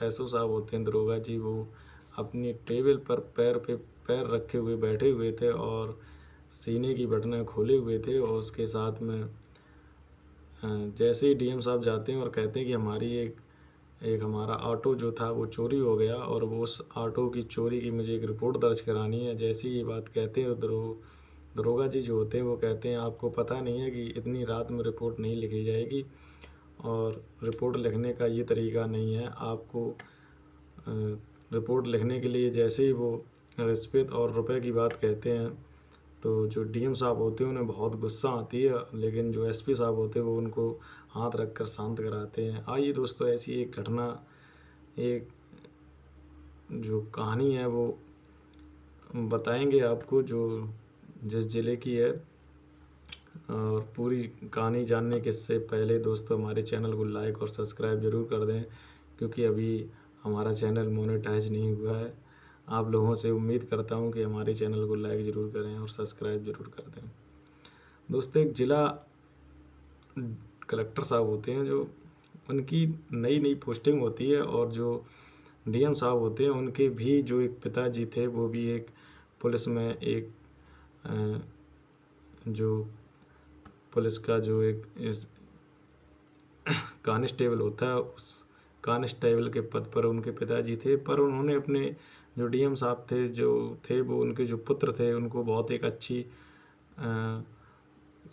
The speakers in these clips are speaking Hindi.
एसओ साहब होते हैं दरोगा जी, वो अपनी टेबल पर पैर पे पैर रखे हुए बैठे हुए थे और सीने की बटनें खोले हुए थे और उसके साथ में जैसे ही डीएम साहब जाते हैं और कहते हैं कि हमारी एक एक हमारा ऑटो जो था वो चोरी हो गया और वो उस ऑटो की चोरी की मुझे एक रिपोर्ट दर्ज करानी है। जैसे ही ये बात कहते हैं तो दरोगा जी जो होते हैं वो कहते हैं आपको पता नहीं है कि इतनी रात में रिपोर्ट नहीं लिखी जाएगी और रिपोर्ट लिखने का ये तरीका नहीं है। आपको रिपोर्ट लिखने के लिए जैसे ही वो रिश्वत और रुपए की बात कहते हैं तो जो डीएम साहब होते हैं उन्हें बहुत गुस्सा आती है, लेकिन जो एसपी साहब होते हैं वो उनको हाथ रखकर शांत कराते हैं। आइए दोस्तों, ऐसी एक घटना, एक जो कहानी है वो बताएंगे आपको, जो जिस ज़िले की है। और पूरी कहानी जानने के से पहले दोस्तों हमारे चैनल को लाइक और सब्सक्राइब ज़रूर कर दें, क्योंकि अभी हमारा चैनल मोनेटाइज नहीं हुआ है। आप लोगों से उम्मीद करता हूं कि हमारे चैनल को लाइक ज़रूर करें और सब्सक्राइब ज़रूर कर दें। दोस्तों, एक ज़िला कलेक्टर साहब होते हैं, जो उनकी नई नई पोस्टिंग होती है और जो डीएम साहब होते हैं उनके भी जो एक पिताजी थे वो भी एक पुलिस में एक जो पुलिस का जो एक कांस्टेबल होता है, उस कांस्टेबल के पद पर उनके पिताजी थे। पर उन्होंने अपने जो डीएम साहब थे जो थे वो उनके जो पुत्र थे उनको बहुत एक अच्छी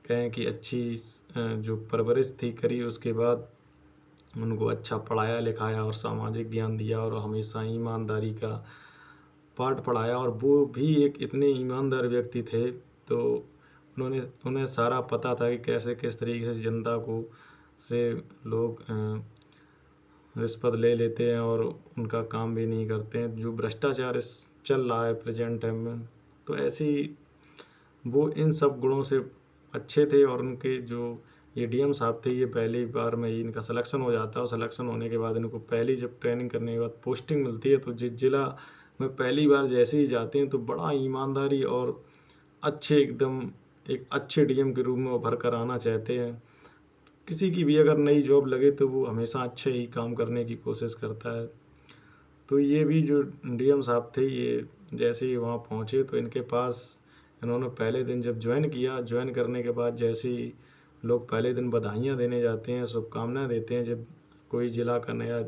कहें कि अच्छी जो परवरिश थी करी। उसके बाद उनको अच्छा पढ़ाया लिखाया और सामाजिक ज्ञान दिया और हमेशा ईमानदारी का पाठ पढ़ाया। और वो भी एक इतने ईमानदार व्यक्ति थे, तो उन्हें सारा पता था कि कैसे किस तरीके से जनता को से लोग रिश्वत ले लेते हैं और उनका काम भी नहीं करते हैं। जो भ्रष्टाचार चल रहा है प्रेजेंट टाइम में, तो ऐसे ही वो इन सब गुणों से अच्छे थे। और उनके जो ये डीएम साहब थे, ये पहली बार में ही इनका सिलेक्शन हो जाता है और सिलेक्शन होने के बाद इनको पहली जब ट्रेनिंग करने के बाद पोस्टिंग मिलती है, तो जिस जिला में पहली बार जैसे ही जाते हैं तो बड़ा ईमानदारी और अच्छे एकदम एक अच्छे डीएम के रूप में उभर कर आना चाहते हैं। किसी की भी अगर नई जॉब लगे तो वो हमेशा अच्छे ही काम करने की कोशिश करता है। तो ये भी जो डीएम साहब थे, ये जैसे ही वहाँ पहुँचे तो इनके पास इन्होंने पहले दिन जब ज्वाइन किया, ज्वाइन करने के बाद जैसे ही लोग पहले दिन बधाइयाँ देने जाते हैं, शुभकामनाएँ देते हैं जब कोई ज़िला का नया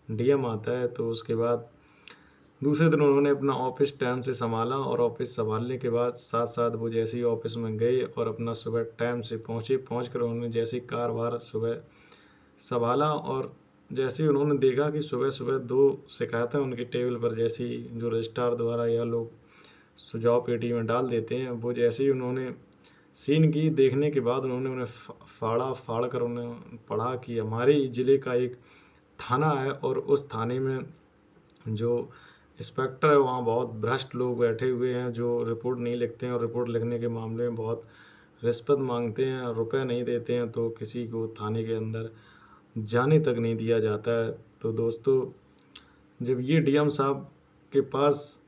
डीएम आता है, तो उसके बाद दूसरे दिन उन्होंने अपना ऑफिस टाइम से संभाला और ऑफिस संभालने के बाद साथ साथ वो जैसे ही ऑफिस में गए और अपना सुबह टाइम से पहुँचे, पहुँच कर उन्होंने जैसे ही कारभार सुबह संभाला और जैसे ही उन्होंने देखा कि सुबह सुबह 2 शिकायतें उनके टेबल पर जैसी जो रजिस्ट्रार द्वारा या लोग सुझाव पेटी में डाल देते हैं, वो जैसे ही उन्होंने सीन की, देखने के बाद उन्होंने उन्हें फाड़ कर उन्हें पढ़ा कि हमारे ज़िले का एक थाना है और उस थाने में जो इंस्पेक्टर है वहाँ बहुत भ्रष्ट लोग बैठे हुए हैं जो रिपोर्ट नहीं लिखते हैं और रिपोर्ट लिखने के मामले में बहुत रिश्वत मांगते हैं, रुपए नहीं देते हैं, तो किसी को थाने के अंदर जाने तक नहीं दिया जाता है। तो दोस्तों, जब ये डीएम साहब के पास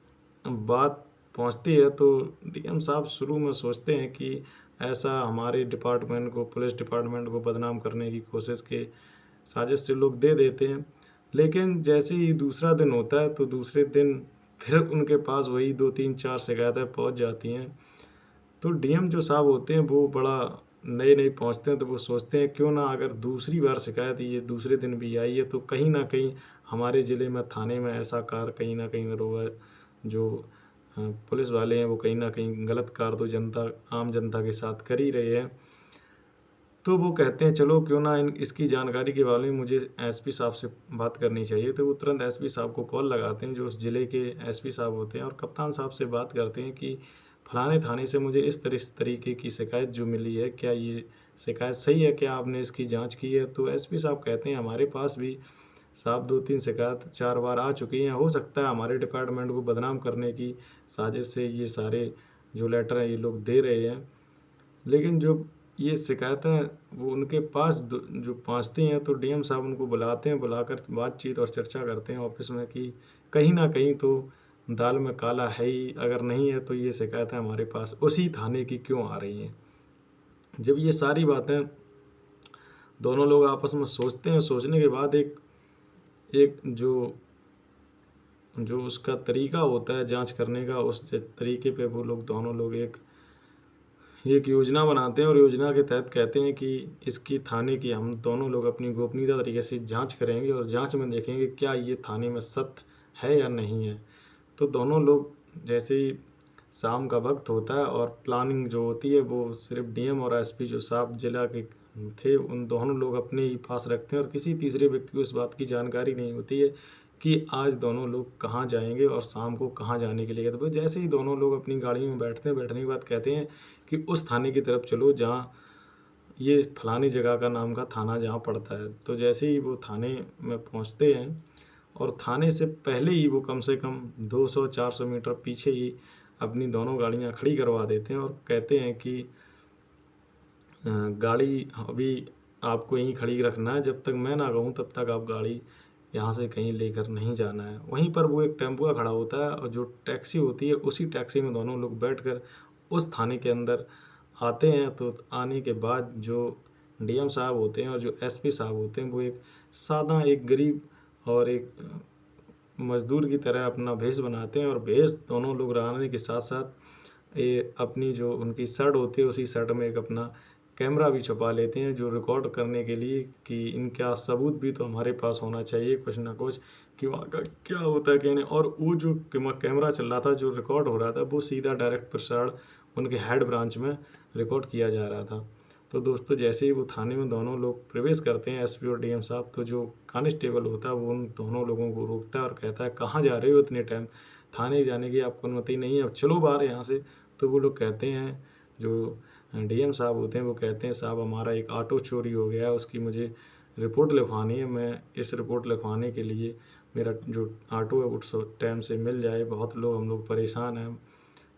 बात पहुंचती है तो डीएम साहब शुरू में सोचते हैं कि ऐसा हमारे डिपार्टमेंट को, पुलिस डिपार्टमेंट को बदनाम करने की कोशिश के साजिश से लोग दे देते हैं। लेकिन जैसे ही दूसरा दिन होता है तो दूसरे दिन फिर उनके पास वही 2 3 4 शिकायतें पहुंच जाती हैं। तो डीएम जो साहब होते हैं वो बड़ा नए पहुंचते हैं, तो वो सोचते हैं क्यों ना अगर दूसरी बार शिकायत ये दूसरे दिन भी आई है तो कहीं ना कहीं हमारे ज़िले में थाने में ऐसा कार्य कहीं ना कहीं होगा। जो पुलिस वाले हैं वो कहीं ना कहीं गलत कार्य तो आम जनता के साथ कर ही रहे हैं। तो वो कहते हैं चलो क्यों ना इसकी जानकारी के बारे में मुझे एसपी साहब से बात करनी चाहिए। तो वो तुरंत एसपी साहब को कॉल लगाते हैं जो उस ज़िले के एसपी साहब होते हैं और कप्तान साहब से बात करते हैं कि फलाने थाने से मुझे इस तरीके की शिकायत जो मिली है, क्या ये शिकायत सही है, क्या आपने इसकी जांच की है? तो एसपी साहब कहते हैं हमारे पास भी साहब 2-3 शिकायत 4 बार आ चुकी हैं, हो सकता है हमारे डिपार्टमेंट को बदनाम करने की साजिश से ये सारे जो लेटर हैं ये लोग दे रहे हैं। लेकिन जो ये शिकायतें वो उनके पास जो पहुँचती हैं तो डीएम साहब उनको बुलाते हैं, बुलाकर बातचीत और चर्चा करते हैं ऑफिस में कि कहीं ना कहीं तो दाल में काला है ही, अगर नहीं है तो ये शिकायतें हमारे पास उसी थाने की क्यों आ रही हैं। जब ये सारी बातें दोनों लोग आपस में सोचते हैं, सोचने के बाद एक जो जो उसका तरीका होता है जांच करने का, उस तरीके पे वो लोग दोनों लोग एक एक योजना बनाते हैं और योजना के तहत कहते हैं कि इसकी थाने की हम दोनों लोग अपनी गोपनीयता तरीके से जांच करेंगे और जांच में देखेंगे क्या ये थाने में सत्य है या नहीं है। तो दोनों लोग जैसे ही शाम का वक्त होता है और प्लानिंग जो होती है वो सिर्फ डीएम और एसपी जो साहब जिला के थे उन दोनों लोग अपने ही पास रखते हैं और किसी तीसरे व्यक्ति को इस बात की जानकारी नहीं होती है कि आज दोनों लोग कहाँ जाएंगे और शाम को कहाँ जाने के लिए। तो जैसे ही दोनों लोग अपनी गाड़ी में बैठते हैं, बैठने के बाद कहते हैं कि उस थाने की तरफ चलो जहाँ ये फलानी जगह का नाम का थाना जहाँ पड़ता है। तो जैसे ही वो थाने में पहुँचते हैं और थाने से पहले ही वो कम से कम 200-400 मीटर पीछे ही अपनी दोनों गाड़ियाँ खड़ी करवा देते हैं और कहते हैं कि गाड़ी अभी आपको यहीं खड़ी रखना है, जब तक मैं ना कहूँ तब तक आप गाड़ी यहाँ से कहीं लेकर नहीं जाना है। वहीं पर वो एक टेम्पुआ खड़ा होता है और जो टैक्सी होती है उसी टैक्सी में दोनों लोग बैठकर उस थाने के अंदर आते हैं। तो आने के बाद जो डीएम साहब होते हैं और जो एसपी साहब होते हैं वो एक सादा, एक गरीब और एक मज़दूर की तरह अपना भेष बनाते हैं और भेष दोनों लोग रहने के साथ साथ ये अपनी जो उनकी शर्ट होती है उसी शर्ट में एक अपना कैमरा भी छुपा लेते हैं जो रिकॉर्ड करने के लिए कि इनका सबूत भी तो हमारे पास होना चाहिए कुछ ना कुछ कि वहाँ का क्या होता है क्या नहीं। और वो जो कैमरा चल रहा था, जो रिकॉर्ड हो रहा था, वो सीधा डायरेक्ट प्रसारण उनके हेड ब्रांच में रिकॉर्ड किया जा रहा था। तो दोस्तों जैसे ही वो थाने में दोनों लोग प्रवेश करते हैं एसपी और डीएम साहब, तो जो कांस्टेबल होता है वो उन दोनों लोगों को रोकता है और कहता है कहाँ जा रहे हो इतने टाइम, थाने जाने की आपको अनुमति नहीं है, अब चलो बाहर यहाँ से। तो वो लोग कहते हैं, जो डीएम साहब होते हैं वो कहते हैं साहब हमारा एक ऑटो चोरी हो गया है, उसकी मुझे रिपोर्ट लिखवानी है, मैं इस रिपोर्ट लिखवाने के लिए मेरा जो ऑटो है वो टाइम से मिल जाए, बहुत लोग हम लोग परेशान हैं।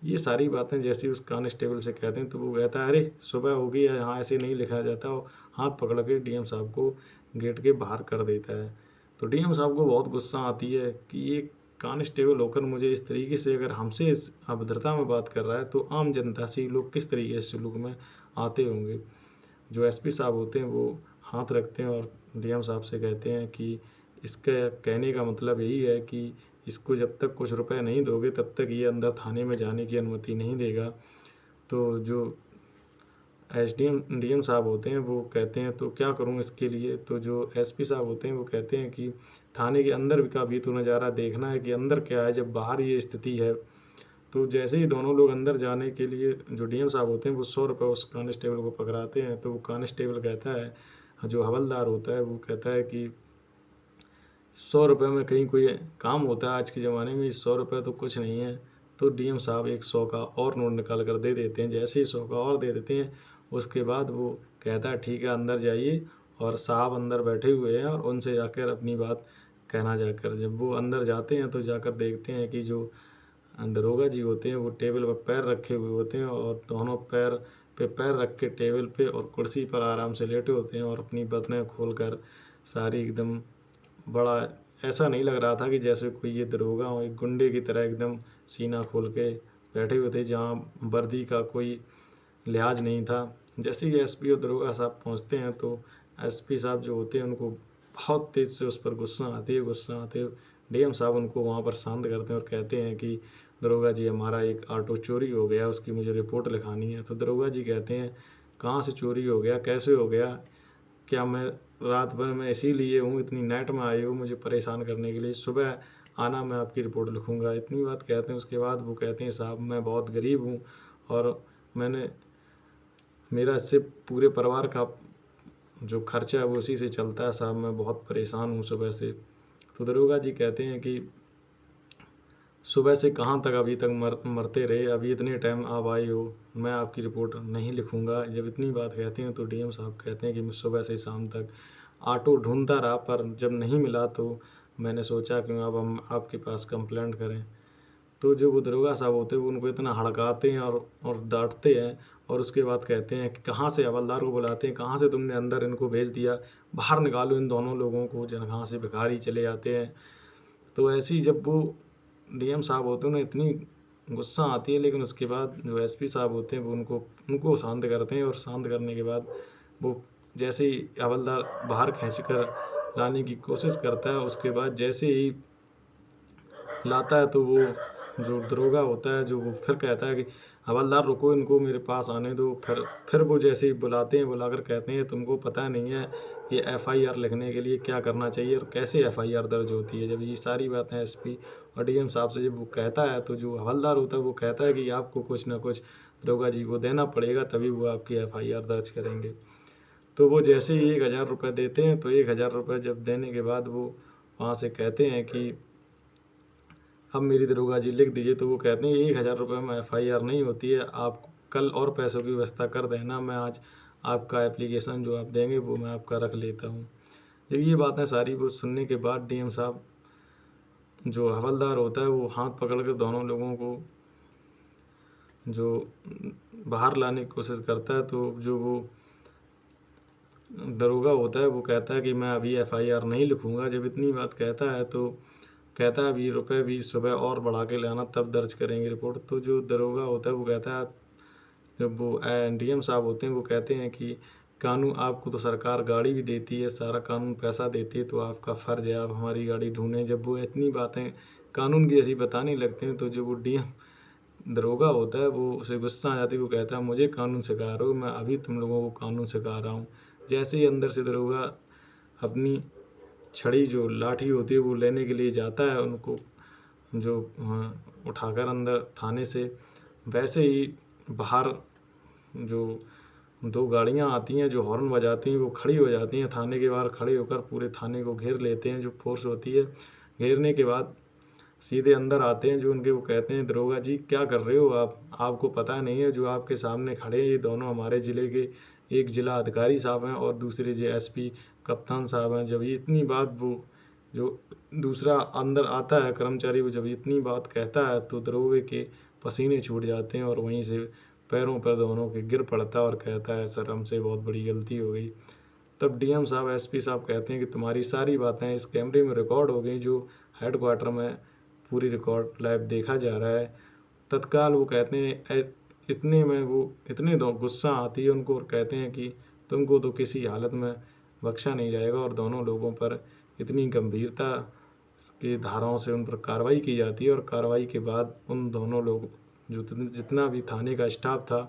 ये सारी बातें जैसे उस कांस्टेबल से कहते हैं तो वो कहता है अरे सुबह हो गई है, यहाँ ऐसे नहीं लिखा जाता। और हाथ पकड़ के डीएम साहब को गेट के बाहर कर देता है। तो डीएम साहब को बहुत गुस्सा आती है कि ये कांस्टेबल होकर मुझे इस तरीके से अगर हमसे इस अभद्रता में बात कर रहा है तो आम जनता से लोग किस तरीके से सलूक में आते होंगे। जो एसपी साहब होते हैं वो हाथ रखते हैं और डीएम साहब से कहते हैं कि इसका कहने का मतलब यही है कि इसको जब तक कुछ रुपए नहीं दोगे तब तक ये अंदर थाने में जाने की अनुमति नहीं देगा। तो जो एसडीएम डीएम साहब होते हैं वो कहते हैं तो क्या करूं इसके लिए। तो जो एसपी साहब होते हैं वो कहते हैं कि थाने के अंदर का भी तो नज़ारा देखना है कि अंदर क्या है जब बाहर ये स्थिति है। तो जैसे ही दोनों लोग अंदर जाने के लिए जो डीएम साहब होते हैं वो 100 रुपये उस कांस्टेबल को पकड़ाते हैं। तो वो कांस्टेबल कहता है, जो हवलदार होता है वो कहता है कि 100 रुपये में कहीं कोई काम होता है आज के ज़माने में, 100 रुपये तो कुछ नहीं है। तो डीएम साहब एक 100 का और नोट निकाल कर दे देते हैं। जैसे ही 100 का और दे देते हैं उसके बाद वो कहता है ठीक है अंदर जाइए, और साहब अंदर बैठे हुए हैं और उनसे जाकर अपनी बात कहना जाकर। जब वो अंदर जाते हैं तो जाकर देखते हैं कि जो दरोगा जी होते हैं वो टेबल पर पैर रखे हुए होते हैं और दोनों पैर पे पैर रख के टेबल पे और कुर्सी पर आराम से लेटे होते हैं और अपनी बटनें खोलकर सारी एकदम, बड़ा ऐसा नहीं लग रहा था कि जैसे कोई ये दरोगा हो, एक गुंडे की तरह एकदम सीना खोल के बैठे हुए थे जहाँ वर्दी का कोई लिहाज नहीं था। जैसे ही एसपी और दरोगा साहब पहुँचते हैं तो एसपी साहब जो होते हैं उनको बहुत तेज़ से उस पर गुस्सा आती है। गुस्सा आते हुए डीएम साहब उनको वहाँ पर शांत करते हैं और कहते हैं कि दरोगा जी हमारा एक ऑटो चोरी हो गया, उसकी मुझे रिपोर्ट लिखानी है। तो दरोगा जी कहते हैं कहाँ से चोरी हो गया, कैसे हो गया, क्या मैं रात भर में इसीलिए हूँ, इतनी नाइट में आए हो मुझे परेशान करने के लिए, सुबह आना मैं आपकी रिपोर्ट लिखूँगा। इतनी बात कहते हैं। उसके बाद वो कहते हैं साहब मैं बहुत गरीब हूँ और मैंने मेरा इससे पूरे परिवार का जो खर्चा है वो उसी से चलता है साहब, मैं बहुत परेशान हूँ सुबह से। तो दरोगा जी कहते हैं कि सुबह से कहाँ तक अभी तक मरते रहे, अभी इतने टाइम आप आए हो, मैं आपकी रिपोर्ट नहीं लिखूंगा। जब इतनी बात कहते हैं तो डीएम साहब कहते हैं कि मैं सुबह से शाम तक ऑटो ढूंढता रहा, पर जब नहीं मिला तो मैंने सोचा कि अब हम आपके पास कंप्लेंट करें। तो जो वो दरोगा साहब होते हैं वो उनको इतना हड़काते हैं और डांटते हैं और उसके बाद कहते हैं कि कहाँ से, हवलदार को बुलाते हैं, कहाँ से तुमने अंदर इनको भेज दिया, बाहर निकालो इन दोनों लोगों को, जहाँ से भिखारी चले जाते हैं। तो ऐसे ही जब वो डीएम साहब होते हैं उन्हें इतनी गुस्सा आती है, लेकिन उसके बाद जो एसपी साहब होते हैं वो उनको शांत करते हैं और शांत करने के बाद वो जैसे ही हवलदार बाहर खींच कर लाने की कोशिश करता है। उसके बाद जैसे ही लाता है तो वो जो दरोगा होता है, जो वो फिर कहता है कि हवलदार रुको, इनको मेरे पास आने दो। फिर वो जैसे ही बुलाते हैं, बुलाकर कहते हैं तुमको पता नहीं है ये एफआईआर लिखने के लिए क्या करना चाहिए और कैसे एफआईआर दर्ज होती है। जब ये सारी बातें एसपी और डीएम साहब से जब वो कहता है तो जो हवलदार होता है वो कहता है कि आपको कुछ ना कुछ दरोगा जी को देना पड़ेगा, तभी वो आपकी एफआईआर दर्ज करेंगे। तो वो जैसे ही 1000 रुपये देते हैं, तो 1000 रुपये जब देने के बाद वो वहाँ से कहते हैं कि अब मेरी दरोगा जी लिख दीजिए। तो वो कहते हैं 1000 रुपये में एफआईआर नहीं होती है, आप कल और पैसों की व्यवस्था कर देना, मैं आज आपका एप्लीकेशन जो आप देंगे वो मैं आपका रख लेता हूँ। जब ये बातें सारी वो सुनने के बाद डीएम साहब जो हवलदार होता है वो हाथ पकड़ कर दोनों लोगों को जो बाहर लाने की कोशिश करता है। तो जो वो दरोगा होता है वो कहता है कि मैं अभी एफआईआर नहीं लिखूंगा। जब इतनी बात कहता है तो कहता है अभी रुपये भी सुबह और बढ़ा के लाना, तब दर्ज करेंगे रिपोर्ट। तो जो दरोगा होता है वो कहता है, जब वो डीएम साहब होते हैं वो कहते हैं कि कानून, आपको तो सरकार गाड़ी भी देती है, सारा कानून पैसा देती है, तो आपका फ़र्ज़ है आप हमारी गाड़ी ढूंढें। जब वो इतनी बातें कानून की जैसी बताने लगते हैं तो जो वो डीएम दरोगा होता है वो उसे गुस्सा आ जाती है। वो कहता है मुझे कानून सिखा रहे हो, मैं अभी तुम लोगों को कानून सिखा रहा हूँ। जैसे ही अंदर से दरोगा अपनी छड़ी जो लाठी होती है वो लेने के लिए जाता है उनको जो उठाकर अंदर थाने से, वैसे ही बाहर जो 2 गाड़ियाँ आती हैं जो हॉर्न बजाती हैं वो खड़ी हो जाती हैं। थाने के बाहर खड़े होकर पूरे थाने को घेर लेते हैं जो फोर्स होती है। घेरने के बाद सीधे अंदर आते हैं जो उनके, वो कहते हैं दरोगा जी क्या कर रहे हो आप, आपको पता नहीं है जो आपके सामने खड़े हैं ये दोनों हमारे ज़िले के एक जिला अधिकारी साहब हैं और दूसरे जो एसपी कप्तान साहब हैं। जब इतनी बात वो जो दूसरा अंदर आता है कर्मचारी, वो जब इतनी बात कहता है तो दरोगे के पसीने छूट जाते हैं और वहीं से पैरों पर दोनों के गिर पड़ता है और कहता है सर हमसे बहुत बड़ी गलती हो गई। तब डीएम साहब एसपी साहब कहते हैं कि तुम्हारी सारी बातें इस कैमरे में रिकॉर्ड हो गई, जो हेडक्वार्टर में पूरी रिकॉर्ड लाइव देखा जा रहा है। तत्काल वो कहते हैं इतने में वो इतने दो गुस्सा आती है उनको और कहते हैं कि तुमको तो किसी हालत में बख्शा नहीं जाएगा। और दोनों लोगों पर इतनी गंभीरता की धाराओं से उन पर कार्रवाई की जाती है और कार्रवाई के बाद उन दोनों लोग जो जितना भी थाने का स्टाफ था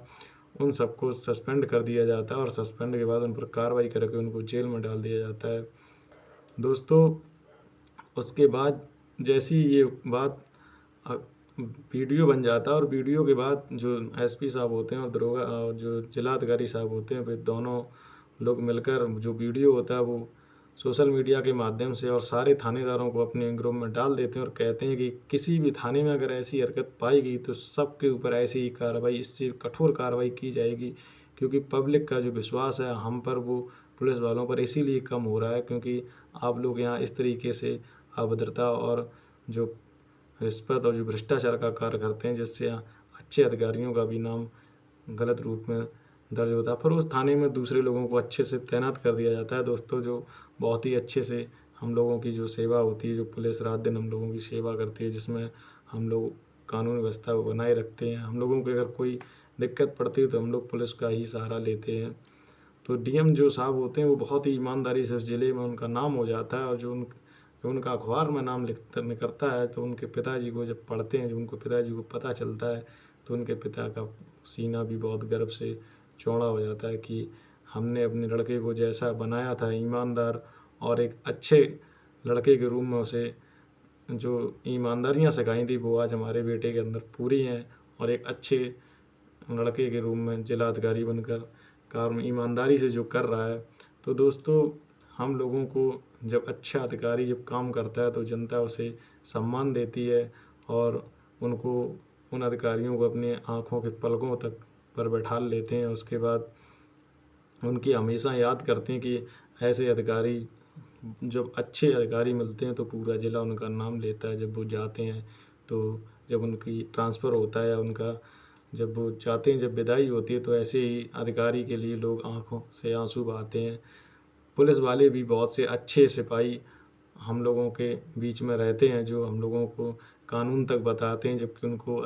उन सबको सस्पेंड कर दिया जाता है और सस्पेंड के बाद उन पर कार्रवाई करके उनको जेल में डाल दिया जाता है। दोस्तों उसके बाद जैसी ये बात वीडियो बन जाता है और वीडियो के बाद जो एसपी साहब होते हैं और दरोगा जो जिलाधिकारी साहब होते हैं, वे दोनों लोग मिलकर जो वीडियो होता है वो सोशल मीडिया के माध्यम से और सारे थानेदारों को अपने ग्रुप में डाल देते हैं और कहते हैं कि किसी भी थाने में अगर ऐसी हरकत पाई गई तो सबके ऊपर ऐसी ही कार्रवाई, इससे कठोर कार्रवाई की जाएगी। क्योंकि पब्लिक का जो विश्वास है हम पर वो पुलिस वालों पर इसीलिए कम हो रहा है क्योंकि आप लोग यहाँ इस तरीके से अभद्रता और जो रिश्वत और जो भ्रष्टाचार का कार्य करते हैं, जिससे अच्छे अधिकारियों का भी नाम गलत रूप में दर्ज होता है। फिर उस थाने में दूसरे लोगों को अच्छे से तैनात कर दिया जाता है दोस्तों, जो बहुत ही अच्छे से हम लोगों की जो सेवा होती है, जो पुलिस रात दिन हम लोगों की सेवा करती है, जिसमें हम लोग कानून व्यवस्था को बनाए रखते हैं। हम लोगों को अगर कोई दिक्कत पड़ती है तो हम लोग पुलिस का ही सहारा लेते हैं। तो डीएम जो साहब होते हैं वो बहुत ही ईमानदारी से उस ज़िले में उनका नाम हो जाता है और जो उनका अखबार में नाम निकलता है तो उनके पिताजी को जब पढ़ते हैं, जो उनको पिताजी को पता चलता है तो उनके पिता का सीना भी बहुत गर्व से चौड़ा हो जाता है कि हमने अपने लड़के को जैसा बनाया था, ईमानदार और एक अच्छे लड़के के रूप में उसे जो ईमानदारियाँ सिखाई थी वो आज हमारे बेटे के अंदर पूरी हैं और एक अच्छे लड़के के रूप में जिलाधिकारी बनकर काम ईमानदारी से जो कर रहा है। तो दोस्तों हम लोगों को जब अच्छा अधिकारी जब काम करता है तो जनता उसे सम्मान देती है और उनको उन अधिकारियों को अपने आँखों के पलकों तक पर बैठा लेते हैं। उसके बाद उनकी हमेशा याद करते हैं कि ऐसे अधिकारी, जब अच्छे अधिकारी मिलते हैं तो पूरा ज़िला उनका नाम लेता है। जब वो जाते हैं तो जब उनकी ट्रांसफ़र होता है, उनका जब वो जाते हैं, जब विदाई होती है तो ऐसे ही अधिकारी के लिए लोग आँखों से आंसू बहाते हैं। पुलिस वाले भी बहुत से अच्छे सिपाही हम लोगों के बीच में रहते हैं जो हम लोगों को कानून तक बताते हैं, जबकि उनको